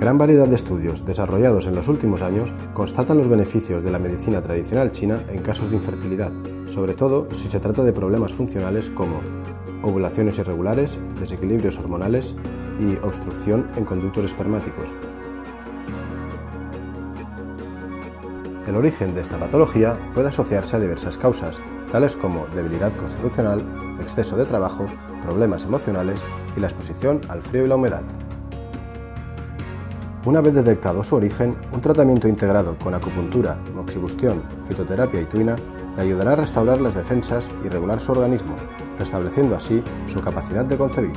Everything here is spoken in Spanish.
Gran variedad de estudios desarrollados en los últimos años constatan los beneficios de la medicina tradicional china en casos de infertilidad, sobre todo si se trata de problemas funcionales como ovulaciones irregulares, desequilibrios hormonales y obstrucción en conductos espermáticos. El origen de esta patología puede asociarse a diversas causas, tales como debilidad constitucional, exceso de trabajo, problemas emocionales y la exposición al frío y la humedad. Una vez detectado su origen, un tratamiento integrado con acupuntura, moxibustión, fitoterapia y tuina le ayudará a restaurar las defensas y regular su organismo, restableciendo así su capacidad de concebir.